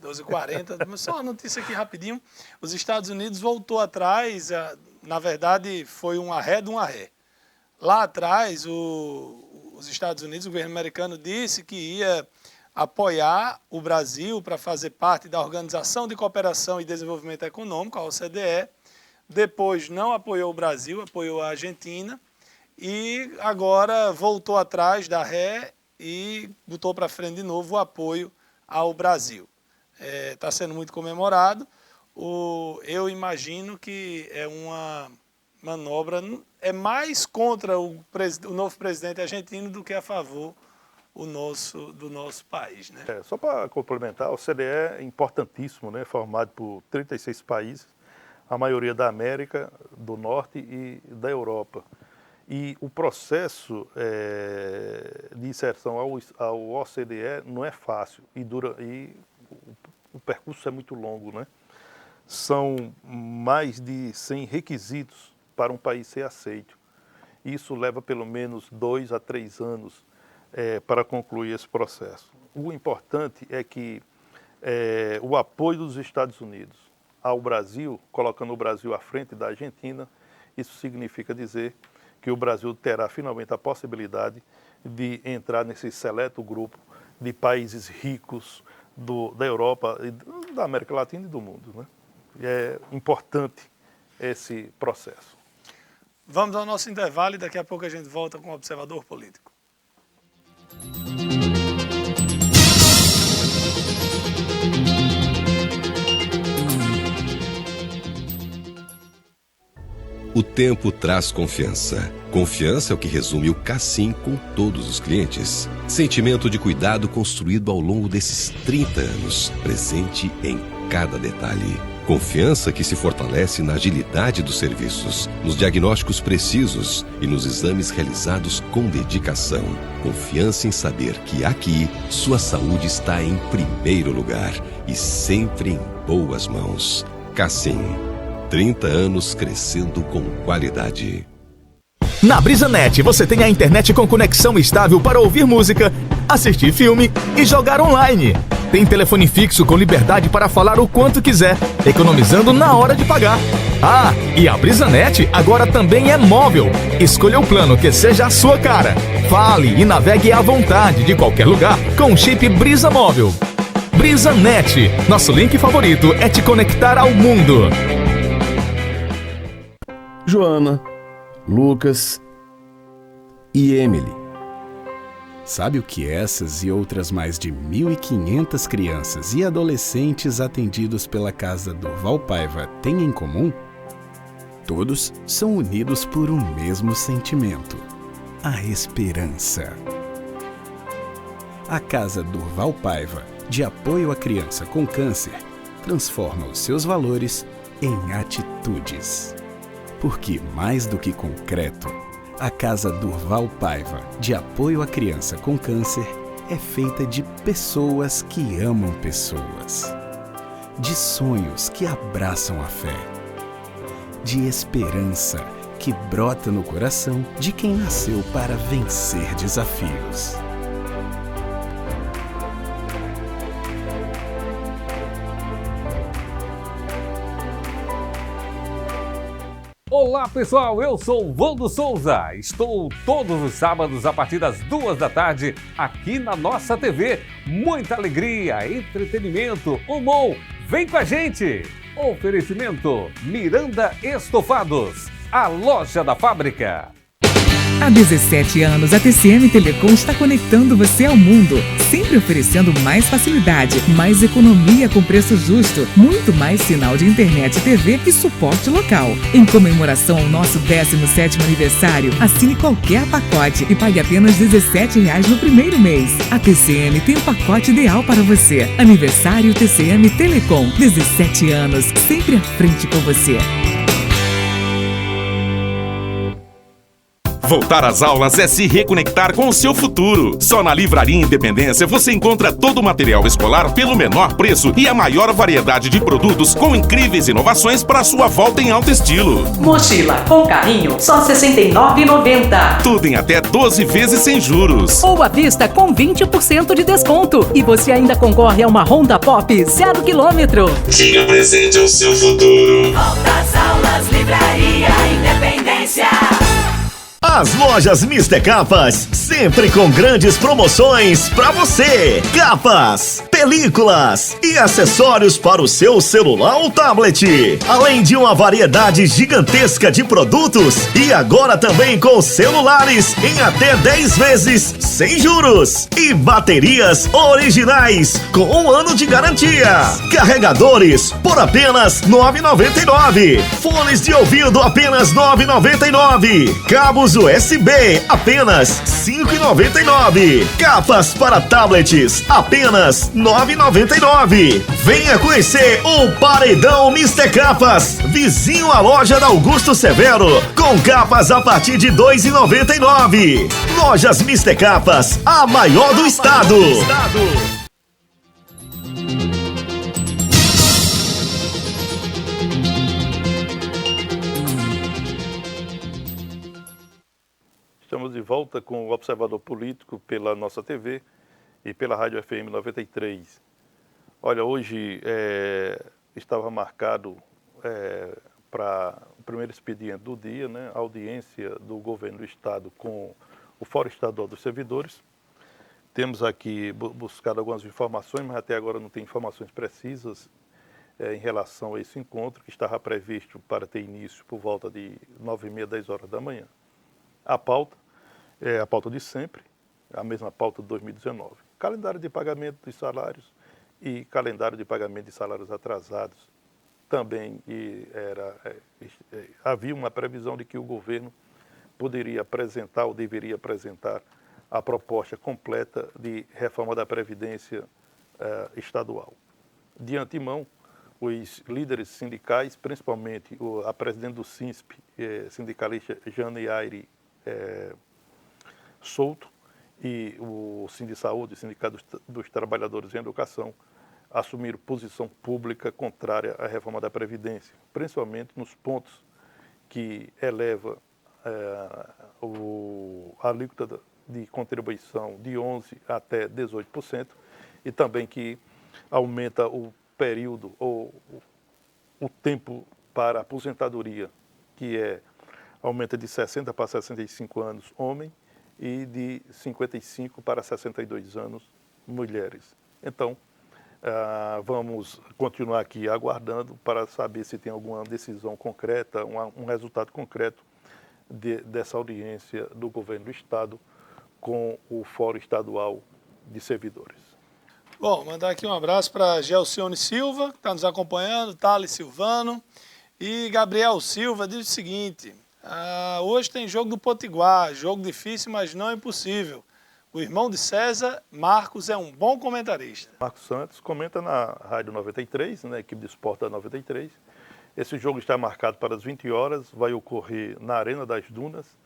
Speaker 1: 12h40, só uma notícia aqui rapidinho. Os Estados Unidos voltou atrás, na verdade foi um arré de um arré. Lá atrás, os Estados Unidos, o governo americano disse que ia apoiar o Brasil para fazer parte da Organização de Cooperação e Desenvolvimento Econômico, a OCDE. Depois não apoiou o Brasil, apoiou a Argentina. E agora voltou atrás da ré e botou para frente de novo o apoio ao Brasil. Está sendo muito comemorado. Eu imagino que é uma manobra, é mais contra o novo presidente argentino do que a favor do nosso país, né?
Speaker 2: Só para complementar, o OCDE é importantíssimo, né? Formado por 36 países, a maioria da América do Norte e da Europa. E o processo de inserção ao OCDE não é fácil e o percurso é muito longo, né? São mais de 100 requisitos para um país ser aceito. Isso leva pelo menos 2 a 3 anos para concluir esse processo. O importante é que o apoio dos Estados Unidos ao Brasil, colocando o Brasil à frente da Argentina, isso significa dizer que o Brasil terá finalmente a possibilidade de entrar nesse seleto grupo de países ricos da Europa, da América Latina e do mundo, né? É importante esse processo.
Speaker 1: Vamos ao nosso intervalo e daqui a pouco a gente volta com o Observador Político.
Speaker 3: O tempo traz confiança. Confiança é o que resume o Cassim com todos os clientes. Sentimento de cuidado construído ao longo desses 30 anos, presente em cada detalhe. Confiança que se fortalece na agilidade dos serviços, nos diagnósticos precisos e nos exames realizados com dedicação. Confiança em saber que aqui sua saúde está em primeiro lugar e sempre em boas mãos. Cassim, 30 anos crescendo com qualidade.
Speaker 4: Na BrisaNet você tem a internet com conexão estável para ouvir música, assistir filme e jogar online. Tem telefone fixo com liberdade para falar o quanto quiser, economizando na hora de pagar. Ah, e a BrisaNet agora também é móvel. Escolha o plano que seja a sua cara. Fale e navegue à vontade de qualquer lugar com o chip Brisa Móvel. BrisaNet, nosso link favorito é te conectar ao mundo.
Speaker 5: Joana, Lucas e Emily. Sabe o que essas e outras mais de 1.500 crianças e adolescentes atendidos pela Casa Durval Paiva têm em comum? Todos são unidos por um mesmo sentimento: a esperança. A Casa Durval Paiva, de apoio à criança com câncer, transforma os seus valores em atitudes. Porque mais do que concreto, a Casa Durval Paiva, de apoio à criança com câncer, é feita de pessoas que amam pessoas, de sonhos que abraçam a fé, de esperança que brota no coração de quem nasceu para vencer desafios.
Speaker 6: Olá pessoal, eu sou Valdo Souza. Estou todos os sábados a partir das 2 da tarde aqui na nossa TV. Muita alegria, entretenimento, humor. Vem com a gente! Oferecimento Miranda Estofados, a loja da fábrica.
Speaker 7: Há 17 anos, a TCM Telecom está conectando você ao mundo, sempre oferecendo mais facilidade, mais economia com preço justo, muito mais sinal de internet, TV e suporte local. Em comemoração ao nosso 17º aniversário, assine qualquer pacote e pague apenas R$ 17 no primeiro mês. A TCM tem o pacote ideal para você. Aniversário TCM Telecom, 17 anos, sempre à frente com você.
Speaker 8: Voltar às aulas é se reconectar com o seu futuro. Só na Livraria Independência você encontra todo o material escolar pelo menor preço e a maior variedade de produtos com incríveis inovações para sua volta em alto estilo.
Speaker 9: Mochila com carrinho, só R$ 69,90.
Speaker 8: Tudo em até 12 vezes sem juros.
Speaker 9: Ou à vista com 20% de desconto. E você ainda concorre a uma Honda Pop 0 km.
Speaker 8: Diga presente ao seu futuro.
Speaker 9: Volta às aulas, Livraria Independência.
Speaker 10: As lojas Mister Capas, sempre com grandes promoções para você. Capas, películas e acessórios para o seu celular ou tablet. Além de uma variedade gigantesca de produtos e agora também com celulares em até 10 vezes sem juros. E baterias originais com 1 ano de garantia. Carregadores por apenas R$ 9,99. Fones de ouvido apenas R$ 9,99. Cabos USB apenas R$ 5,99. Capas para tablets apenas R$ 9,99. Venha conhecer o Paredão Mister Capas, vizinho à loja da Augusto Severo, com capas a partir de R$ 2,99. Lojas Mister Capas, a maior do estado.
Speaker 2: Estamos de volta com o Observador Político pela nossa TV e pela Rádio FM 93. Olha, hoje estava marcado para o primeiro expediente do dia, né, a audiência do governo do Estado com o Fórum Estadual dos Servidores. Temos aqui buscado algumas informações, mas até agora não tem informações precisas em relação a esse encontro, que estava previsto para ter início por volta de 9h30, 10 horas da manhã. A pauta é a pauta de sempre, a mesma pauta de 2019. Calendário de pagamento dos salários e calendário de pagamento de salários atrasados. Também havia uma previsão de que o governo poderia apresentar ou deveria apresentar a proposta completa de reforma da Previdência estadual. De antemão, os líderes sindicais, principalmente a presidente do SINSP, sindicalista Jane Aire Souto, e o Sindisaúde, Sindicato dos Trabalhadores em Educação, assumiram posição pública contrária à reforma da Previdência, principalmente nos pontos que eleva a alíquota de contribuição de 11% até 18% e também que aumenta o período ou o tempo para aposentadoria, que aumenta de 60 para 65 anos homem e de 55 para 62 anos mulheres. Então, vamos continuar aqui aguardando para saber se tem alguma decisão concreta, um resultado concreto dessa audiência do governo do Estado com o Fórum Estadual de Servidores.
Speaker 1: Bom, mandar aqui um abraço para Gelcione Silva, que está nos acompanhando, Thales Silvano, e Gabriel Silva diz o seguinte: hoje tem jogo do Potiguar, jogo difícil, mas não impossível. O irmão de César, Marcos, é um bom comentarista.
Speaker 2: Marcos Santos comenta na Rádio 93, na equipe de esporte da 93. Esse jogo está marcado para as 20 horas, vai ocorrer na Arena das Dunas.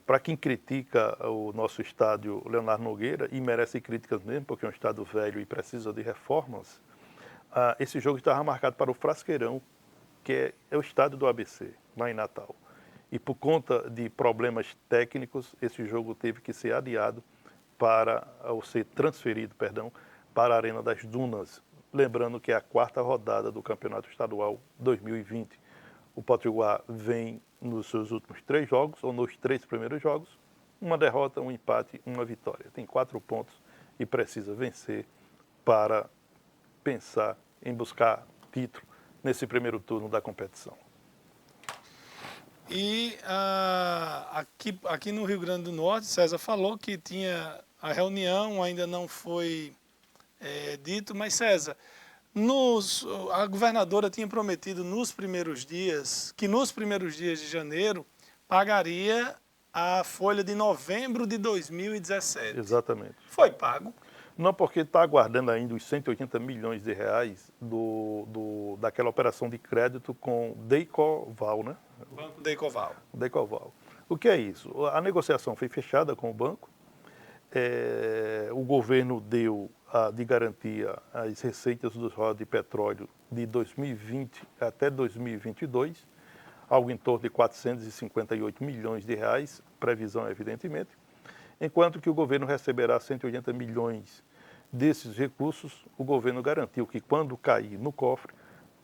Speaker 2: Para quem critica o nosso estádio Leonardo Nogueira, e merece críticas mesmo, porque é um estádio velho e precisa de reformas, esse jogo estava marcado para o Frasqueirão, que é o estádio do ABC, lá em Natal. E por conta de problemas técnicos, esse jogo teve que ser adiado ou ser transferido, para a Arena das Dunas. Lembrando que é a 4ª rodada do Campeonato Estadual 2020. O Potiguar vem nos seus últimos 3 jogos, ou nos 3 primeiros jogos, uma derrota, um empate, uma vitória. Tem 4 pontos e precisa vencer para pensar em buscar título nesse primeiro turno da competição.
Speaker 1: E aqui no Rio Grande do Norte, César falou que tinha a reunião, ainda não foi dito, mas César, a governadora tinha prometido nos primeiros dias de janeiro pagaria a folha de novembro de 2017.
Speaker 2: Exatamente.
Speaker 1: Foi pago?
Speaker 2: Não, porque está aguardando ainda os 180 milhões de reais daquela operação de crédito com Deicoval, né?
Speaker 1: Banco Deicoval.
Speaker 2: Deicoval. O que é isso? A negociação foi fechada com o banco, o governo deu de garantia as receitas dos royalties de petróleo de 2020 até 2022, algo em torno de 458 milhões de reais, previsão evidentemente, enquanto que o governo receberá 180 milhões desses recursos. O governo garantiu que quando cair no cofre,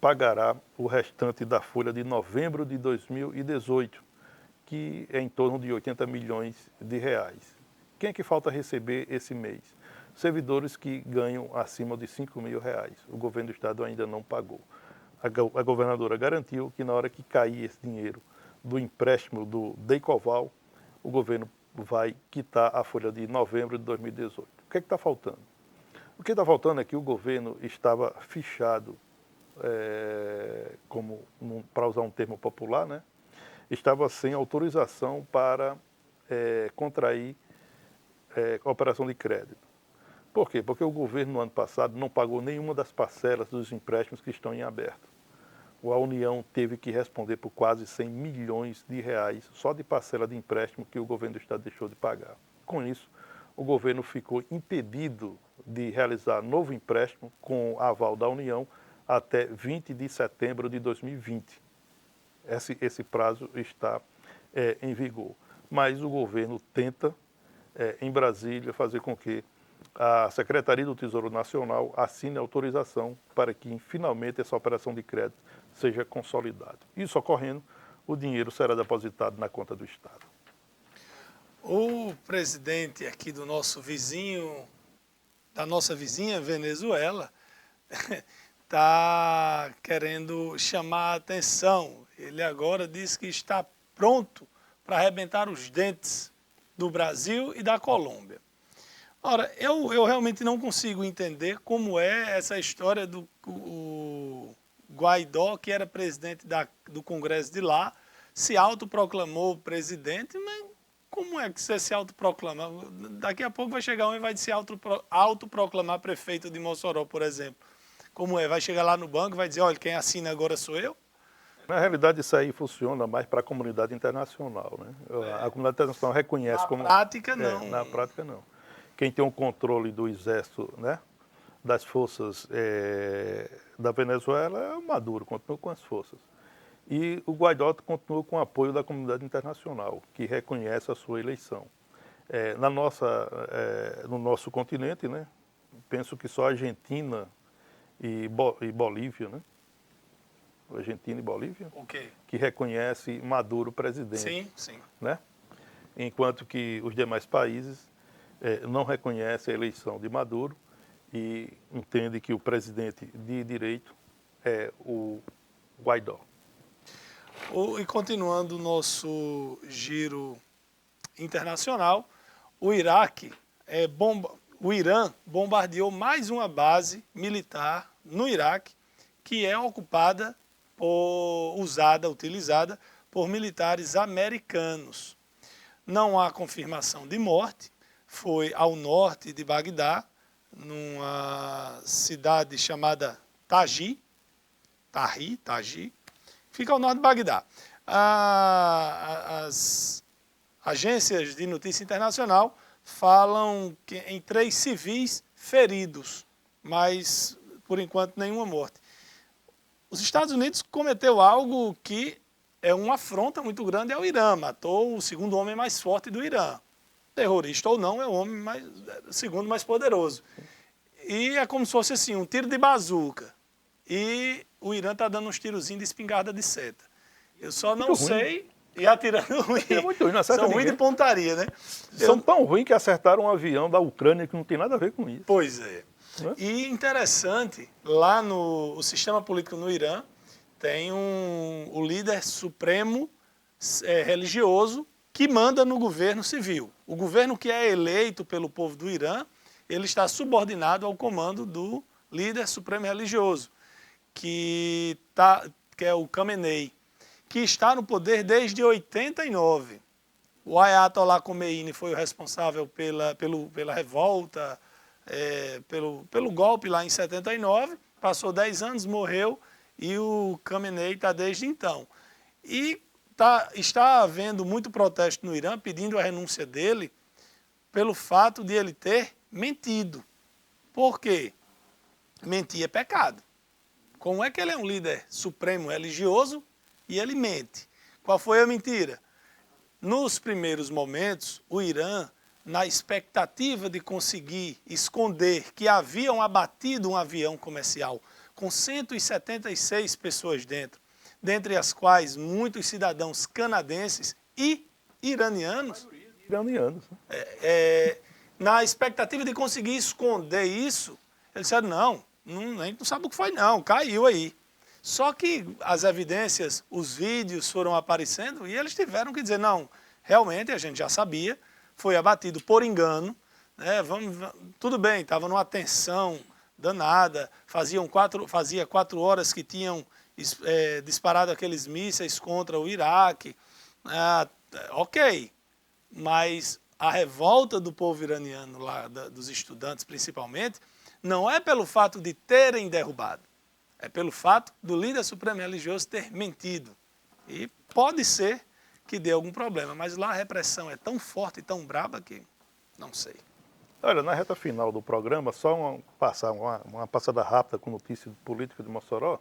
Speaker 2: pagará o restante da folha de novembro de 2018, que é em torno de 80 milhões de reais. Quem é que falta receber esse mês? Servidores que ganham acima de 5 mil reais. O governo do estado ainda não pagou. A governadora garantiu que na hora que cair esse dinheiro do empréstimo do Deicoval, o governo vai quitar a folha de novembro de 2018. O que é que está faltando? O que está faltando é que o governo estava fichado, para usar um termo popular, né? Estava sem autorização para contrair operação de crédito. Por quê? Porque o governo, no ano passado, não pagou nenhuma das parcelas dos empréstimos que estão em aberto. A União teve que responder por quase 100 milhões de reais só de parcela de empréstimo que o governo do estado deixou de pagar. Com isso, o governo ficou impedido de realizar novo empréstimo com aval da União até 20 de setembro de 2020. Esse prazo está em vigor. mas o governo tenta, em Brasília, fazer com que a Secretaria do Tesouro Nacional assine autorização para que, finalmente, essa operação de crédito seja consolidada. Isso ocorrendo, o dinheiro será depositado na conta do Estado.
Speaker 1: O presidente aqui do nosso vizinho, da nossa vizinha Venezuela, está querendo chamar a atenção. Ele agora diz que está pronto para arrebentar os dentes do Brasil e da Colômbia. Ora, eu realmente não consigo entender como é essa história do Guaidó, que era presidente do Congresso de lá, se autoproclamou presidente, mas como é que você se autoproclama? Daqui a pouco vai chegar um e vai se autoproclamar prefeito de Mossoró, por exemplo. Como é? Vai chegar lá no banco e vai dizer, olha, quem assina agora sou eu?
Speaker 2: Na realidade, isso aí funciona mais para a comunidade internacional, né? A comunidade internacional reconhece como...
Speaker 1: Na prática, não.
Speaker 2: Na prática, não. Quem tem o controle do exército, né, das forças da Venezuela é o Maduro, continua com as forças. E o Guaidó continua com o apoio da comunidade internacional, que reconhece a sua eleição. No nosso continente, né, penso que só a Argentina e Bolívia, né? Argentina e Bolívia,
Speaker 1: Okay.
Speaker 2: que reconhece Maduro presidente.
Speaker 1: Sim, sim.
Speaker 2: Né? Enquanto que os demais países não reconhecem a eleição de Maduro e entendem que o presidente de direito é o Guaidó.
Speaker 1: E continuando o nosso giro internacional, o Irã bombardeou mais uma base militar no Iraque, que é ocupada utilizada por militares americanos. Não há confirmação de morte. Foi ao norte de Bagdá, numa cidade chamada Taji, fica ao norte de Bagdá. As agências de notícia internacional falam em 3 civis feridos, mas, por enquanto, nenhuma morte. Os Estados Unidos cometeu algo que é uma afronta muito grande ao Irã. Matou o segundo homem mais forte do Irã. Terrorista ou não, é o homem segundo mais poderoso. E é como se fosse assim, um tiro de bazuca. E o Irã está dando uns tirozinhos de espingarda de seta. Eu só não sei... E atirando ruim.
Speaker 2: É muito ruim, não acerta
Speaker 1: São ruim de pontaria, né?
Speaker 2: São tão ruins que acertaram um avião da Ucrânia que não tem nada a ver com isso.
Speaker 1: Pois é. E interessante, lá no sistema político no Irã, tem o líder supremo religioso que manda no governo civil. O governo que é eleito pelo povo do Irã, ele está subordinado ao comando do líder supremo religioso, que é o Khamenei, que está no poder desde 89. O Ayatollah Khomeini foi o responsável pela revolta, pelo golpe lá em 79, passou 10 anos, morreu, e o Khamenei está desde então. E está havendo muito protesto no Irã pedindo a renúncia dele pelo fato de ele ter mentido. Por quê? Mentir é pecado. Como é que ele é um líder supremo religioso e ele mente? Qual foi a mentira? Nos primeiros momentos, o Irã, na expectativa de conseguir esconder que haviam abatido um avião comercial com 176 pessoas dentro, dentre as quais muitos cidadãos canadenses e iranianos, na expectativa de conseguir esconder isso, eles disseram, não, a gente não sabe o que foi não, caiu aí. Só que as evidências, os vídeos foram aparecendo e eles tiveram que dizer, não, realmente a gente já sabia, foi abatido por engano, né? Tudo bem, estava numa tensão danada, fazia 4 horas que tinham disparado aqueles mísseis contra o Iraque, ok, mas a revolta do povo iraniano, lá, dos estudantes principalmente, não é pelo fato de terem derrubado, é pelo fato do líder supremo religioso ter mentido. E pode ser que dê algum problema, mas lá a repressão é tão forte e tão braba que não sei.
Speaker 2: Olha, na reta final do programa, só uma passada rápida com notícia política de Mossoró,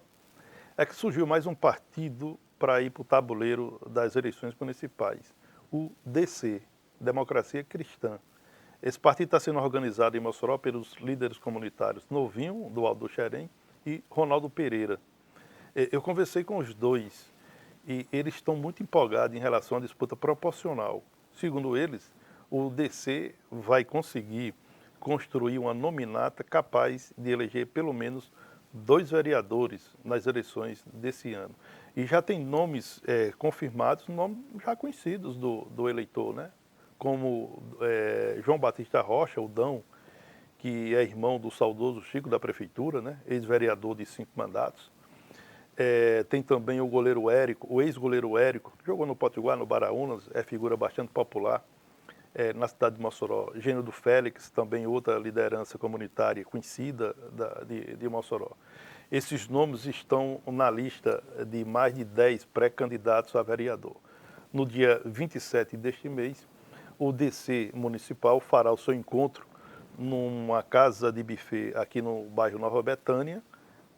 Speaker 2: é que surgiu mais um partido para ir para o tabuleiro das eleições municipais. o DC, Democracia Cristã. Esse partido está sendo organizado em Mossoró pelos líderes comunitários Novinho, do Alto Xerém, e Ronaldo Pereira. Eu conversei com os dois e eles estão muito empolgados em relação à disputa proporcional. Segundo eles, o DC vai conseguir construir uma nominata capaz de eleger pelo menos 2 vereadores nas eleições desse ano. E já tem nomes confirmados, nomes já conhecidos do eleitor, né? Como João Batista Rocha, o Dão, que é irmão do saudoso Chico da Prefeitura, né? Ex-vereador de 5 mandatos. Tem também o goleiro Érico, o ex-goleiro Érico, que jogou no Potiguar, no Baraunas, é figura bastante popular na cidade de Mossoró. Gênio do Félix, também outra liderança comunitária conhecida de Mossoró. Esses nomes estão na lista de mais de 10 pré-candidatos a vereador. No dia 27 deste mês, o DC municipal fará o seu encontro numa casa de buffet aqui no bairro Nova Betânia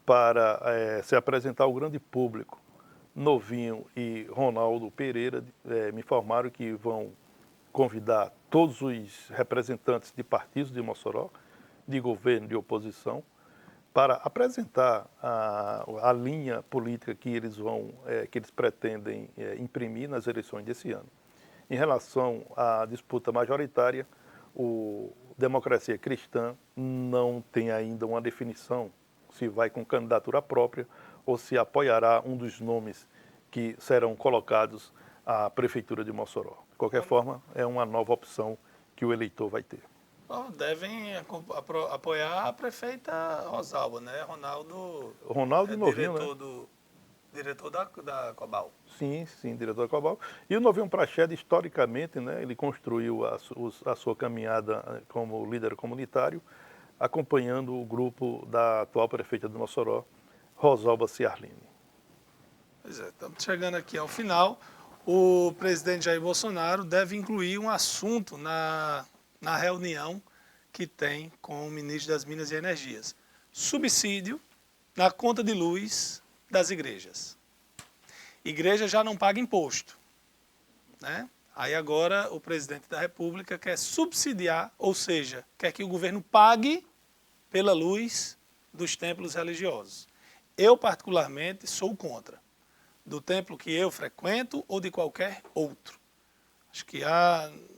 Speaker 2: para se apresentar ao grande público. Novinho e Ronaldo Pereira me informaram que vão convidar todos os representantes de partidos de Mossoró, de governo, de oposição, para apresentar a linha política que eles pretendem imprimir nas eleições desse ano. Em relação à disputa majoritária, o Democracia Cristã não tem ainda uma definição se vai com candidatura própria ou se apoiará um dos nomes que serão colocados à Prefeitura de Mossoró. De qualquer forma, é uma nova opção que o eleitor vai ter.
Speaker 1: Devem apoiar a prefeita Rosalba, né?
Speaker 2: Ronaldo e Novinho, né?
Speaker 1: Diretor da Cobal.
Speaker 2: Sim, diretor da Cobal. E o Novinho Praxedes, historicamente, né, ele construiu a sua caminhada como líder comunitário, acompanhando o grupo da atual prefeita de Mossoró, Rosalba Ciarline.
Speaker 1: Pois é, estamos chegando aqui ao final. O presidente Jair Bolsonaro deve incluir um assunto na reunião que tem com o ministro das Minas e Energias. Subsídio na conta de luz das igrejas. Igreja já não paga imposto, né? Aí agora o presidente da República quer subsidiar, ou seja, quer que o governo pague pela luz dos templos religiosos. Eu, particularmente, sou contra. Do templo que eu frequento ou de qualquer outro. Acho que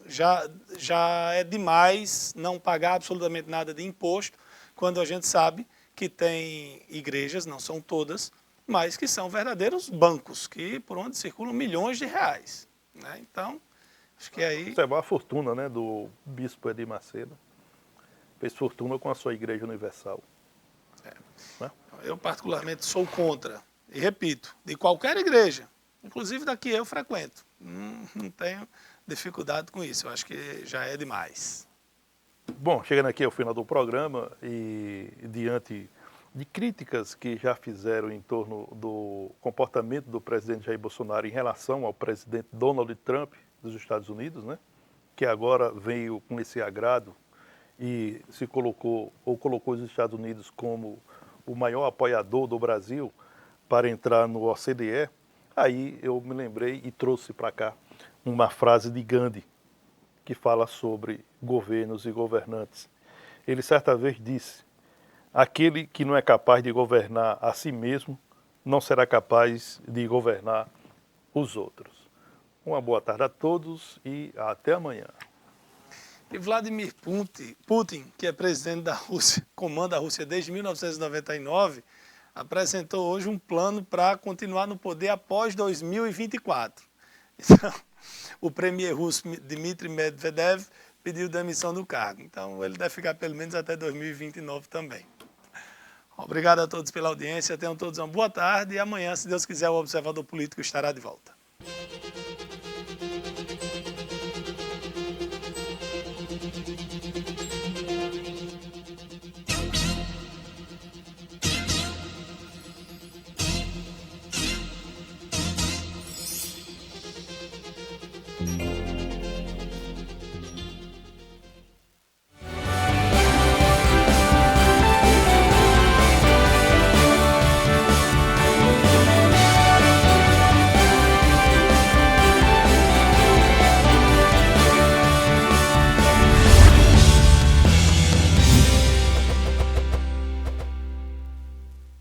Speaker 1: já é demais não pagar absolutamente nada de imposto, quando a gente sabe que tem igrejas, não são todas, mas que são verdadeiros bancos, por onde circulam milhões de reais. Né? Então, acho que aí...
Speaker 2: Isso é a fortuna, né, do bispo Edir Macedo. Fez fortuna com a sua Igreja Universal. Né?
Speaker 1: Eu, particularmente, sou contra. E repito, de qualquer igreja, inclusive da que eu frequento. Não tenho dificuldade com isso. Eu acho que já é demais.
Speaker 2: Bom, chegando aqui ao final do programa e diante de críticas que já fizeram em torno do comportamento do presidente Jair Bolsonaro em relação ao presidente Donald Trump dos Estados Unidos, né, que agora veio com esse agrado e colocou os Estados Unidos como o maior apoiador do Brasil para entrar no OCDE, aí eu me lembrei e trouxe para cá uma frase de Gandhi, que fala sobre governos e governantes. Ele certa vez disse: aquele que não é capaz de governar a si mesmo, não será capaz de governar os outros. Uma boa tarde a todos e até amanhã.
Speaker 1: E Vladimir Putin, que é presidente da Rússia, comanda a Rússia desde 1999, apresentou hoje um plano para continuar no poder após 2024. Então, o premier russo Dmitry Medvedev pediu demissão do cargo. Então, ele deve ficar pelo menos até 2029 também. Obrigado a todos pela audiência, tenham todos uma boa tarde e amanhã, se Deus quiser, o Observador Político estará de volta.